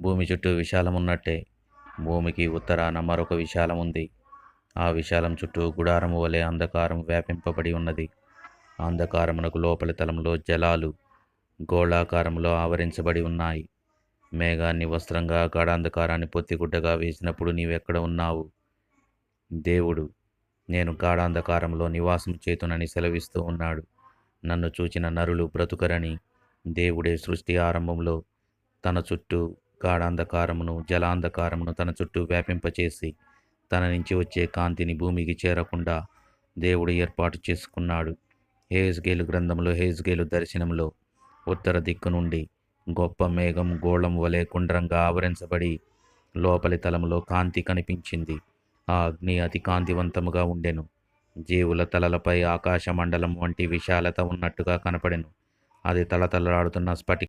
భూమి చుట్టూ విశాలమున్నట్టే భూమికి ఉత్తరాన మరొక విశాలముంది. ఆ విశాలం చుట్టూ గుడారము వలె అంధకారం వ్యాపింపబడి ఉన్నది. ఆ అంధకారమునకు లోపలి తలంలో జలాలు గోళాకారంలో ఆవరించబడి ఉన్నాయి. మేఘాన్ని వస్త్రంగా గాఢాంధకారాన్ని పొత్తిగుడ్డగా వేసినప్పుడు నీవెక్కడ ఉన్నావు? దేవుడు, నేను గాఢాంధకారంలో నివాసం చేతునని సెలవిస్తూ ఉన్నాడు. నన్ను చూచిన నరులు బ్రతుకరని దేవుడే సృష్టి ఆరంభంలో తన చుట్టూ గాఢాంధకారమును జలాంధకారమును తన చుట్టూ వ్యాపింపచేసి తన నుంచి వచ్చే కాంతిని భూమికి చేరకుండా దేవుడు ఏర్పాటు చేసుకున్నాడు. హెజ్కేలు గ్రంథంలో హెజ్కేలు దర్శనంలో ఉత్తర దిక్కు నుండి గొప్ప మేఘం గోళం వలె గుండ్రంగా ఆవరించబడి లోపలి తలంలో కాంతి కనిపించింది. ఆ అగ్ని అతి కాంతివంతముగా ఉండెను. జీవుల తలలపై ఆకాశమండలం వంటి విశాలత ఉన్నట్టుగా కనపడెను. అది తలతలలాడుతున్న స్ఫటిక